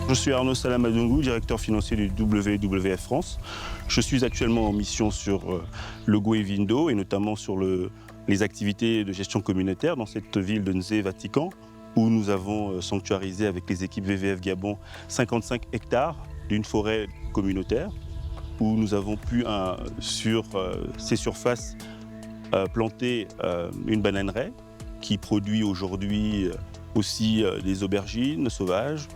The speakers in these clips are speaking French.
Je suis Arnaud Salamadongou, directeur financier du WWF France. Je suis actuellement en mission sur le Go Evindo et notamment sur les activités de gestion communautaire dans cette ville de Nzé, Vatican, où nous avons sanctuarisé avec les équipes WWF Gabon 55 hectares d'une forêt communautaire, où nous avons pu, sur ces surfaces, planter une bananeraie qui produit aujourd'hui aussi des aubergines sauvages,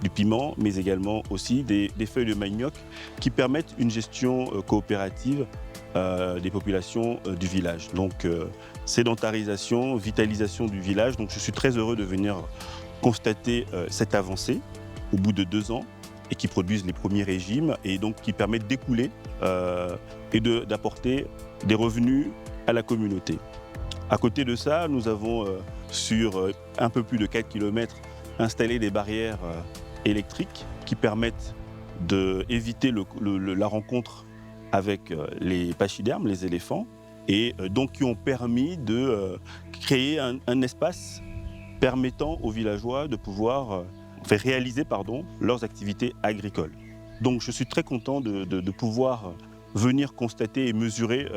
du piment, mais également aussi des feuilles de manioc qui permettent une gestion coopérative des populations du village. Donc sédentarisation, vitalisation du village. Donc je suis très heureux de venir constater cette avancée au bout de 2 ans et qui produisent les premiers régimes et donc qui permettent d'écouler et d'apporter des revenus à la communauté. À côté de ça, nous avons sur un peu plus de 4 km installé des barrières électriques qui permettent d'éviter la rencontre avec les pachydermes, les éléphants, et donc qui ont permis de créer un espace permettant aux villageois de pouvoir réaliser leurs activités agricoles. Donc je suis très content de pouvoir venir constater et mesurer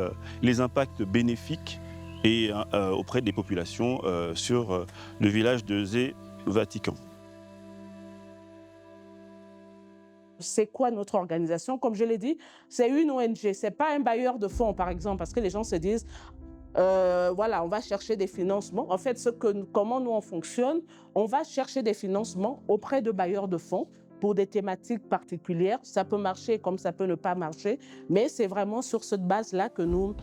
les impacts bénéfiques et auprès des populations sur le village de Nzé, Vatican. C'est quoi notre organisation? Comme je l'ai dit, c'est une ONG, ce n'est pas un bailleur de fonds, par exemple, parce que les gens se disent voilà, on va chercher des financements. En fait, comment nous on fonctionne, on va chercher des financements auprès de bailleurs de fonds pour des thématiques particulières. Ça peut marcher comme ça peut ne pas marcher, mais c'est vraiment sur cette base-là que nous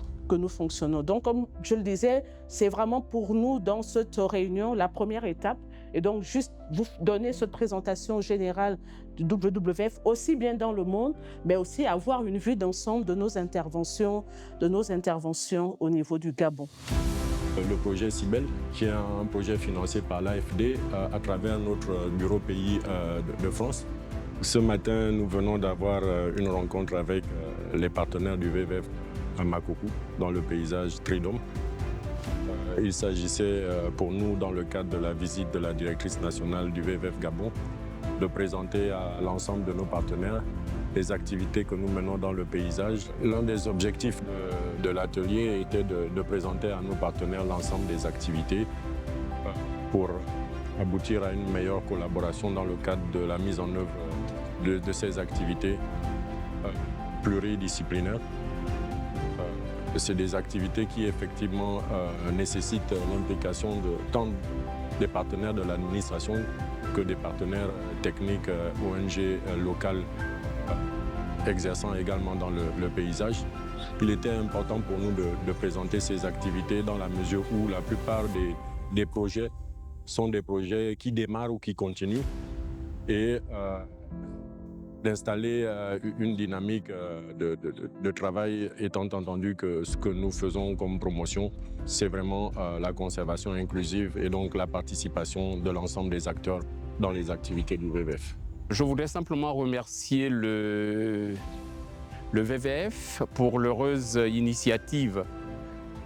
fonctionnons. Donc, comme je le disais, c'est vraiment pour nous, dans cette réunion, la première étape. Et donc, juste vous donner cette présentation générale du WWF, aussi bien dans le monde, mais aussi avoir une vue d'ensemble de nos interventions au niveau du Gabon. Le projet CIBEL, qui est un projet financé par l'AFD à travers notre bureau pays de France. Ce matin, nous venons d'avoir une rencontre avec les partenaires du WWF à Makoko, dans le paysage Tridom. Il s'agissait pour nous, dans le cadre de la visite de la directrice nationale du WWF Gabon, de présenter à l'ensemble de nos partenaires les activités que nous menons dans le paysage. L'un des objectifs de l'atelier était de présenter à nos partenaires l'ensemble des activités pour aboutir à une meilleure collaboration dans le cadre de la mise en œuvre de ces activités pluridisciplinaires. C'est des activités qui effectivement nécessitent l'implication tant des partenaires de l'administration que des partenaires techniques, ONG locales exerçant également dans le paysage. Il était important pour nous de présenter ces activités dans la mesure où la plupart des projets sont des projets qui démarrent ou qui continuent et d'installer une dynamique de travail, étant entendu que ce que nous faisons comme promotion, c'est vraiment la conservation inclusive et donc la participation de l'ensemble des acteurs dans les activités du WWF. Je voudrais simplement remercier le WWF pour l'heureuse initiative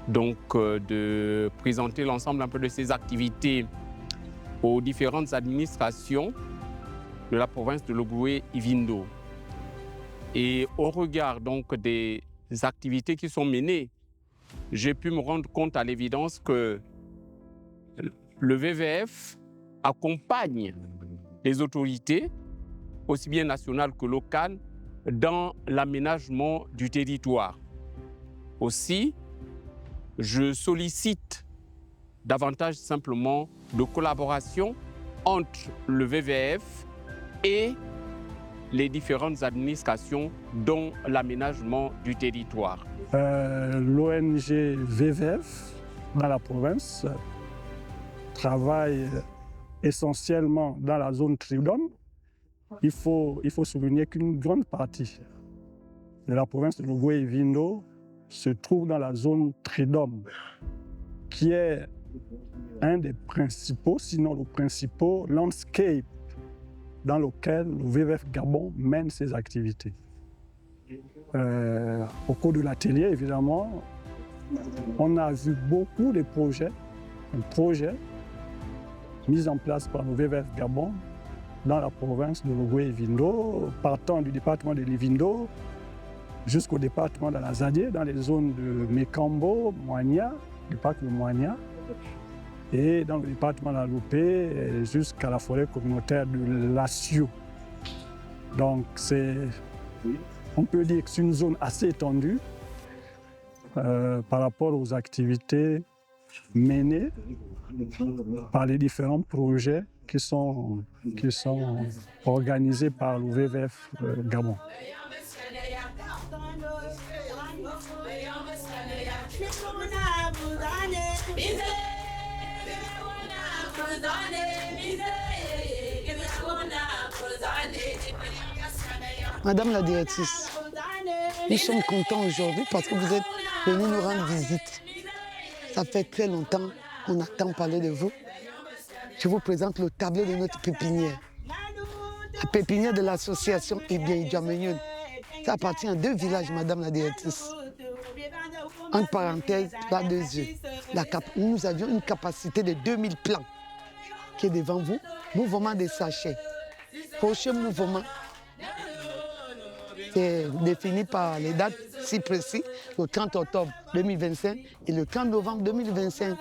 de présenter l'ensemble un peu de ses activités aux différentes administrations de la province de l'Ogooué-Ivindo. Et au regard des activités qui sont menées, j'ai pu me rendre compte à l'évidence que le WWF accompagne les autorités, aussi bien nationales que locales, dans l'aménagement du territoire. Aussi, je sollicite davantage simplement de collaboration entre le WWF et les différentes administrations dans l'aménagement du territoire. L'ONG WWF dans la province travaille essentiellement dans la zone Tridom. Il faut souligner qu'une grande partie de la province de l'Ogooué-Ivindo se trouve dans la zone Tridom, qui est un des principaux, sinon le principal landscape dans lequel le WWF Gabon mène ses activités. Au cours de l'atelier, évidemment, on a vu beaucoup de projets mis en place par le WWF Gabon dans la province de Logoué-Vindo, partant du département de Livindo jusqu'au département de la Zadie, dans les zones de Mekambo, Moigna, le parc de Moigna, et dans le département de la Loupé jusqu'à la forêt communautaire de Lassio. Donc on peut dire que c'est une zone assez étendue par rapport aux activités menées par les différents projets qui sont organisés par le WWF Gabon. Madame la directrice, nous sommes contents aujourd'hui parce que vous êtes venue nous rendre visite. Ça fait très longtemps qu'on attend parler de vous. Je vous présente le tableau de notre pépinière. La pépinière de l'association Idjamenyun. Ça appartient à 2 villages, Madame la directrice. En parenthèse, là, 2 yeux. Nous avions une capacité de 2000 plants qui est devant vous. Mouvement des sachets. Prochain mouvement, c'est défini par les dates si précises, le 30 octobre 2025 et le 30 novembre 2025.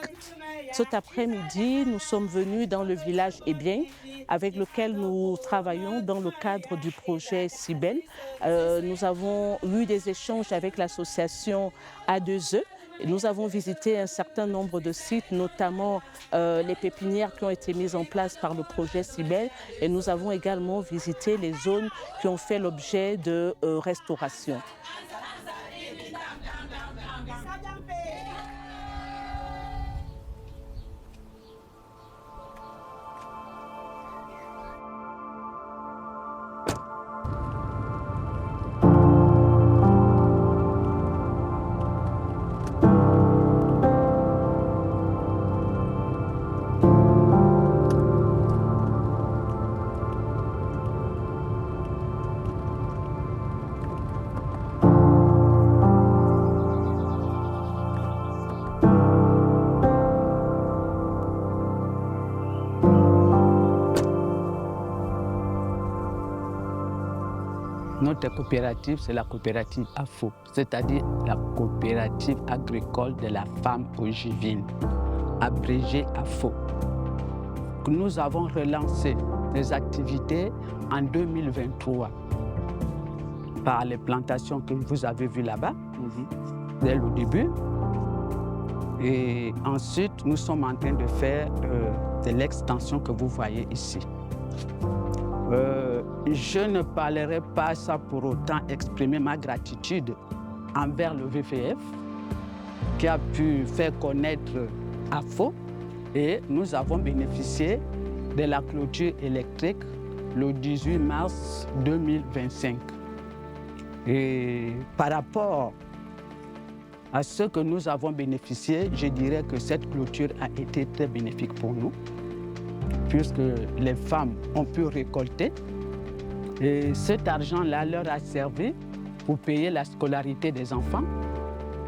Cet après-midi, nous sommes venus dans le village Ebien, avec lequel nous travaillons dans le cadre du projet Cibel. Nous avons eu des échanges avec l'association A2E. Nous avons visité un certain nombre de sites, notamment les pépinières qui ont été mises en place par le projet Cibel. Et nous avons également visité les zones qui ont fait l'objet de restauration. Notre coopérative, c'est la coopérative AFO, c'est-à-dire la coopérative agricole de la femme ogivine, abrégée AFO. Nous avons relancé les activités en 2023 par les plantations que vous avez vues là-bas, dès le début. Et ensuite, nous sommes en train de faire de l'extension que vous voyez ici. Je ne parlerai pas ça pour autant exprimer ma gratitude envers le WWF qui a pu faire connaître AFO et nous avons bénéficié de la clôture électrique le 18 mars 2025. Et par rapport à ce que nous avons bénéficié, je dirais que cette clôture a été très bénéfique pour nous, puisque les femmes ont pu récolter. Et cet argent-là leur a servi pour payer la scolarité des enfants,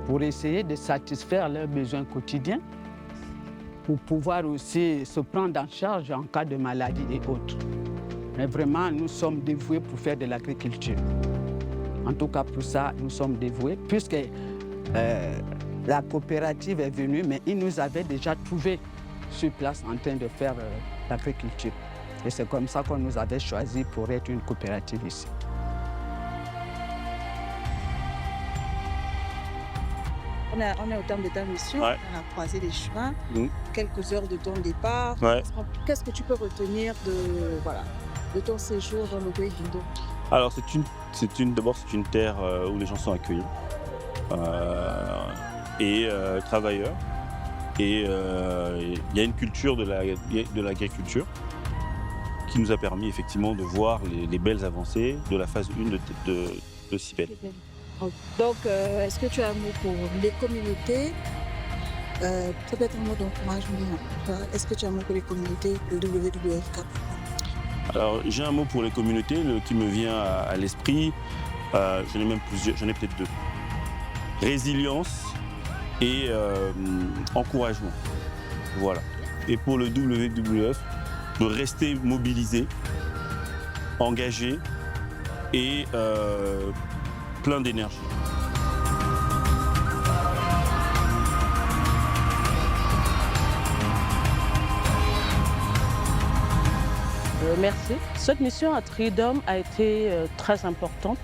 pour essayer de satisfaire leurs besoins quotidiens, pour pouvoir aussi se prendre en charge en cas de maladie et autres. Mais vraiment, nous sommes dévoués pour faire de l'agriculture. En tout cas, pour ça, nous sommes dévoués, puisque la coopérative est venue, mais ils nous avaient déjà trouvé sur place en train de faire l'agriculture. Et c'est comme ça qu'on nous avait choisi pour être une coopérative ici. On est au terme de ta mission, Ouais. on a croisé les chemins, quelques heures de ton départ. Ouais. Qu'est-ce que tu peux retenir de ton séjour dans le Logoué-Vindo? Alors d'abord c'est une terre où les gens sont accueillis et travailleurs. Et il y a une culture de l'agriculture qui nous a permis effectivement de voir les belles avancées de la phase 1 de Cibel. Donc, est-ce que tu as un mot pour les communautés? Peut-être un mot d'encouragement. Est-ce que tu as un mot pour les communautés de WWF Gabon? Alors j'ai un mot pour les communautés qui me vient à l'esprit. J'en ai même plusieurs, j'en ai peut-être 2. Résilience et encouragement. Voilà. Et pour le WWF, de rester mobilisé engagé et plein d'énergie. Merci. Cette mission à Tridom a été très importante.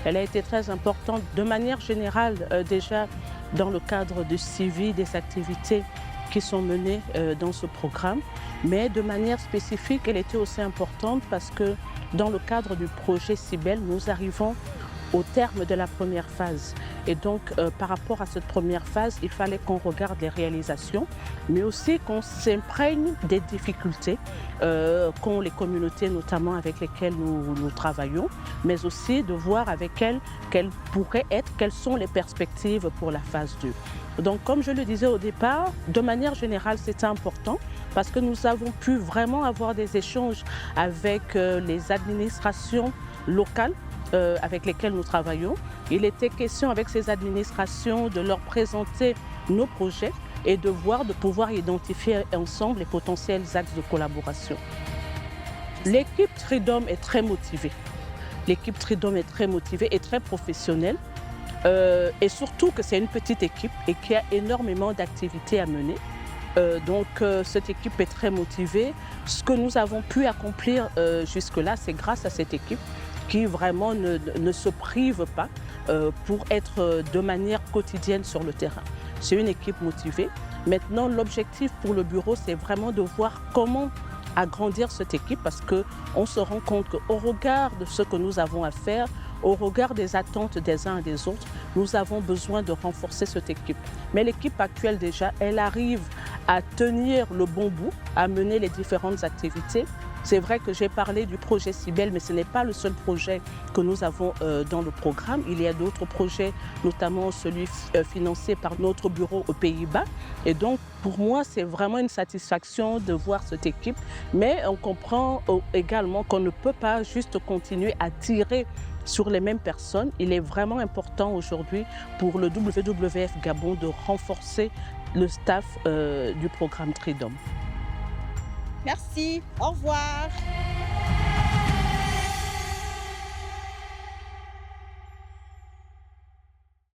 Elle a été très importante de manière générale déjà dans le cadre du suivi des activités qui sont menées dans ce programme. Mais de manière spécifique, elle était aussi importante parce que dans le cadre du projet CIBEL, nous arrivons au terme de la première phase. Et donc, par rapport à cette première phase, il fallait qu'on regarde les réalisations, mais aussi qu'on s'imprègne des difficultés qu'ont les communautés, notamment avec lesquelles nous travaillons, mais aussi de voir avec elles quelles pourraient être, quelles sont les perspectives pour la phase 2. Donc, comme je le disais au départ, de manière générale, c'est important parce que nous avons pu vraiment avoir des échanges avec les administrations locales avec lesquelles nous travaillons. Il était question avec ces administrations de leur présenter nos projets et de pouvoir identifier ensemble les potentiels axes de collaboration. L'équipe Tridom est très motivée. L'équipe Tridom est très motivée et très professionnelle. Et surtout que c'est une petite équipe et qu'il y a énormément d'activités à mener. Donc cette équipe est très motivée. Ce que nous avons pu accomplir jusque-là, c'est grâce à cette équipe qui vraiment ne se prive pas pour être de manière quotidienne sur le terrain. C'est une équipe motivée. Maintenant, l'objectif pour le bureau, c'est vraiment de voir comment agrandir cette équipe parce qu'on se rend compte qu'au regard de ce que nous avons à faire, au regard des attentes des uns et des autres, nous avons besoin de renforcer cette équipe. Mais l'équipe actuelle déjà, elle arrive à tenir le bon bout, à mener les différentes activités. C'est vrai que j'ai parlé du projet CIBEL, mais ce n'est pas le seul projet que nous avons dans le programme. Il y a d'autres projets, notamment celui financé par notre bureau aux Pays-Bas. Et donc, pour moi, c'est vraiment une satisfaction de voir cette équipe. Mais on comprend également qu'on ne peut pas juste continuer à tirer sur les mêmes personnes. Il est vraiment important aujourd'hui pour le WWF Gabon de renforcer le staff du programme Tridom. Merci, au revoir.